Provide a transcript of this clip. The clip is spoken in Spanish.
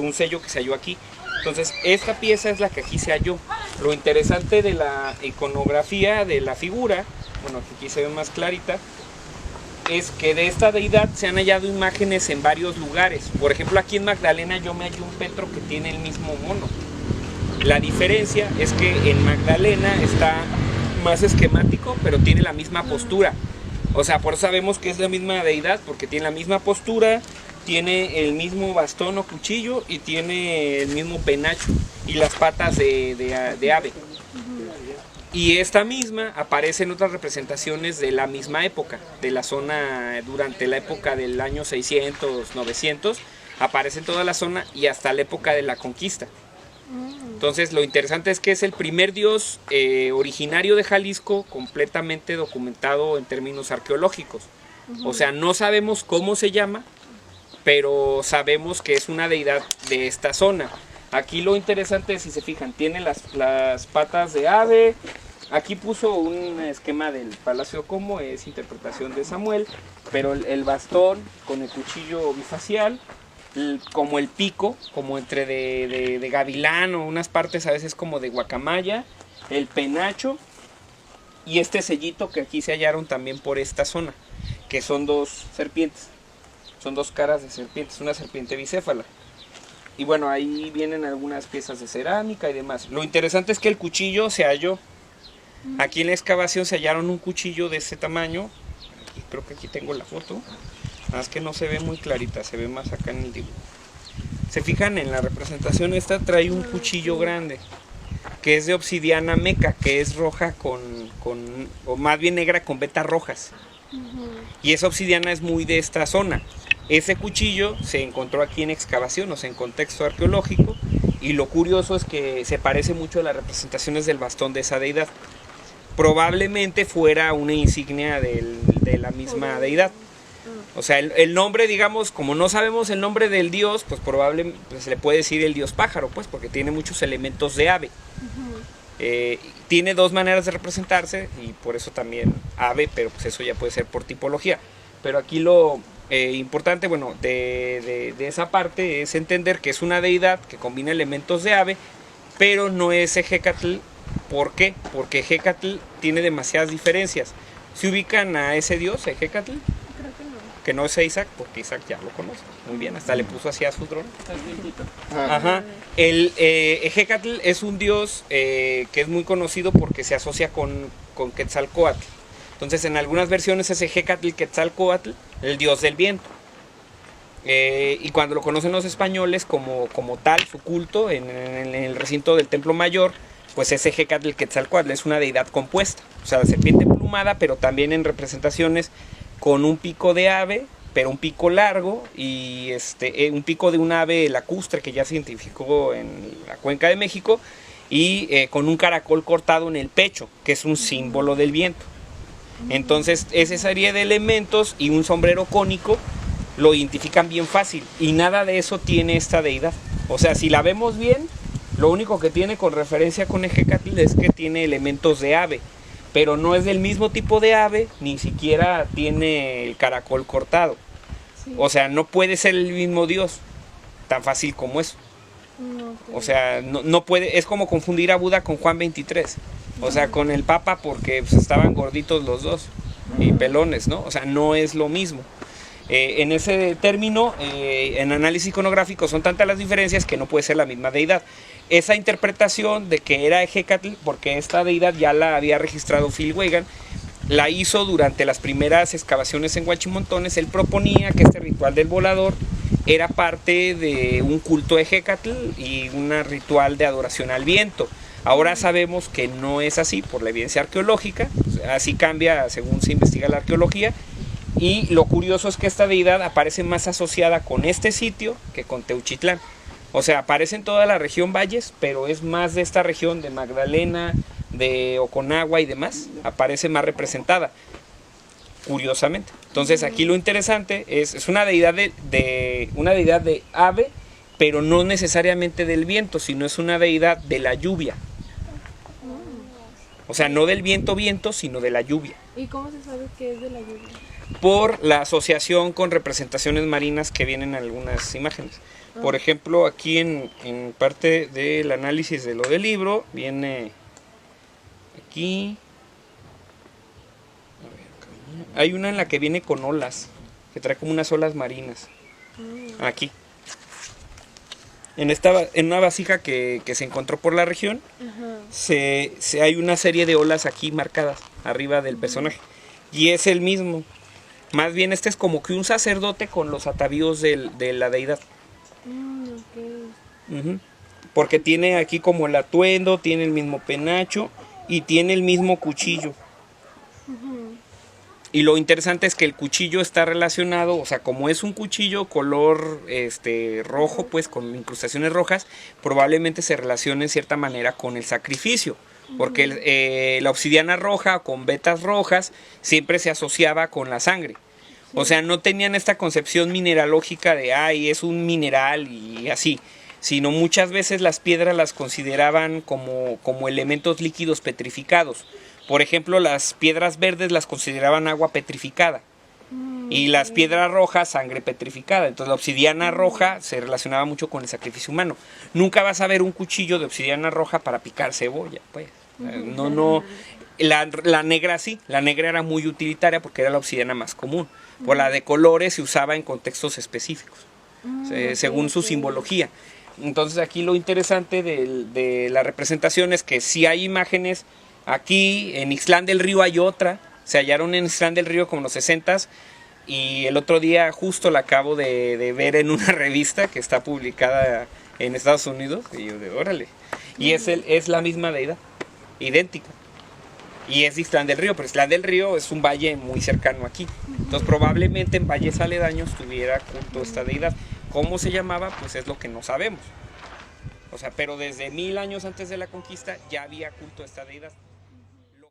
un sello que se halló aquí. Entonces esta pieza es la que aquí se halló. Lo interesante de la iconografía de la figura, bueno, aquí se ve más clarita, es que de esta deidad se han hallado imágenes en varios lugares. Por ejemplo, aquí en Magdalena yo me hallé un petro que tiene el mismo mono. La diferencia es que en Magdalena está más esquemático, pero tiene la misma postura. O sea, por eso sabemos que es la misma deidad, porque tiene la misma postura, tiene el mismo bastón o cuchillo y tiene el mismo penacho y las patas de ave. Y esta misma aparece en otras representaciones de la misma época, de la zona, durante la época del año 600, 900, aparece en toda la zona y hasta la época de la conquista. Entonces lo interesante es que es el primer dios originario de Jalisco completamente documentado en términos arqueológicos. O sea, no sabemos cómo se llama, pero sabemos que es una deidad de esta zona. Aquí lo interesante es, si se fijan, tiene las patas de ave. Aquí puso un esquema del Palacio Como, es interpretación de Samuel, pero el bastón con el cuchillo bifacial, como el pico, como entre de gavilán o unas partes a veces como de guacamaya, el penacho y este sellito que aquí se hallaron también por esta zona, que son dos serpientes, son dos caras de serpientes, una serpiente bicéfala. Y bueno, ahí vienen algunas piezas de cerámica y demás. Lo interesante es que el cuchillo se halló. Aquí en la excavación se hallaron un cuchillo de ese tamaño. Aquí, creo que aquí tengo la foto. Nada más que no se ve muy clarita, se ve más acá en el dibujo. Se fijan en la representación esta, trae un cuchillo grande, que es de obsidiana meca, que es roja o más bien negra con vetas rojas. Y esa obsidiana es muy de esta zona. Ese cuchillo se encontró aquí en excavación, o sea, en contexto arqueológico, y lo curioso es que se parece mucho a las representaciones del bastón de esa deidad. Probablemente fuera una insignia de la misma deidad. O sea, el nombre, digamos, como no sabemos el nombre del dios, pues probablemente se le puede decir el dios pájaro, pues, porque tiene muchos elementos de ave. Tiene dos maneras de representarse, y por eso también ave, pero pues eso ya puede ser por tipología. Pero aquí lo importante, bueno, de esa parte es entender que es una deidad que combina elementos de ave, pero no es Ejecatl. ¿Por qué? Porque Ejecatl tiene demasiadas diferencias. ¿Se ubican a ese dios, Ejecatl? Creo que no. Que no es Isaac, porque Isaac ya lo conoce muy bien, hasta le puso así a su dron. Ajá. El Ejecatl es un dios que es muy conocido porque se asocia con Quetzalcóatl. Entonces en algunas versiones es Ejecatl Quetzalcóatl, el dios del viento. Y cuando lo conocen los españoles como tal, su culto en el recinto del Templo Mayor, pues es Ejecatl Quetzalcóatl, es una deidad compuesta. O sea, la serpiente emplumada, pero también en representaciones con un pico de ave, pero un pico largo, y un pico de un ave lacustre que ya se identificó en la Cuenca de México, y con un caracol cortado en el pecho, que es un símbolo del viento. Entonces esa serie de elementos y un sombrero cónico lo identifican bien fácil, y nada de eso tiene esta deidad. O sea, si la vemos bien, lo único que tiene con referencia con Ejecatl es que tiene elementos de ave, pero no es del mismo tipo de ave, ni siquiera tiene el caracol cortado. Sí. O sea, no puede ser el mismo dios, tan fácil como eso. No, o sea, no puede, es como confundir a Buda con Juan 23. O sea, con el Papa, porque pues, estaban gorditos los dos y pelones, ¿no? O sea, no es lo mismo. En ese término, en análisis iconográfico, son tantas las diferencias que no puede ser la misma deidad. Esa interpretación de que era Ejecatl, porque esta deidad ya la había registrado Phil Weigand, la hizo durante las primeras excavaciones en Huachimontones. Él proponía que este ritual del volador era parte de un culto a Ejecatl y un ritual de adoración al viento. Ahora sabemos que no es así por la evidencia arqueológica, así cambia según se investiga la arqueología, y lo curioso es que esta deidad aparece más asociada con este sitio que con Teuchitlán. O sea, aparece en toda la región Valles, pero es más de esta región de Magdalena, de Oconagua y demás, aparece más representada, curiosamente. Entonces aquí lo interesante es una deidad una deidad de ave, pero no necesariamente del viento, sino es una deidad de la lluvia. O sea, no del viento, sino de la lluvia. ¿Y cómo se sabe que es de la lluvia? Por la asociación con representaciones marinas que vienen en algunas imágenes. Por ejemplo, aquí en parte del análisis de lo del libro, viene aquí. A ver, hay una en la que viene con olas, que trae como unas olas marinas. Aquí. En una vasija que se encontró por la región, hay una serie de olas aquí marcadas arriba del personaje. Y es el mismo. Más bien este es como que un sacerdote con los atavíos de la deidad. Porque tiene aquí como el atuendo, tiene el mismo penacho y tiene el mismo cuchillo. Y lo interesante es que el cuchillo está relacionado, o sea, como es un cuchillo color rojo, pues con incrustaciones rojas, probablemente se relacione en cierta manera con el sacrificio. Porque la obsidiana roja con vetas rojas siempre se asociaba con la sangre. O sea, no tenían esta concepción mineralógica de, ay, es un mineral y así. Sino muchas veces las piedras las consideraban como elementos líquidos petrificados. Por ejemplo, las piedras verdes las consideraban agua petrificada y las piedras rojas sangre petrificada. Entonces la obsidiana roja se relacionaba mucho con el sacrificio humano. Nunca vas a ver un cuchillo de obsidiana roja para picar cebolla, pues. No. La negra sí, la negra era muy utilitaria porque era la obsidiana más común. Por la de colores se usaba en contextos específicos, según su simbología. Entonces aquí lo interesante de la representación es que si hay imágenes. Aquí en Ixtlán del Río hay otra, se hallaron en Ixtlán del Río como en los 60s y el otro día justo la acabo de ver en una revista que está publicada en Estados Unidos y yo de órale. Y es la misma deidad, idéntica. Y es de Ixtlán del Río, pero Ixtlán del Río es un valle muy cercano aquí. Entonces probablemente en valles aledaños tuviera culto esta deidad. ¿Cómo se llamaba? Pues es lo que no sabemos. O sea, pero desde 1000 años antes de la conquista ya había culto a esta deidad.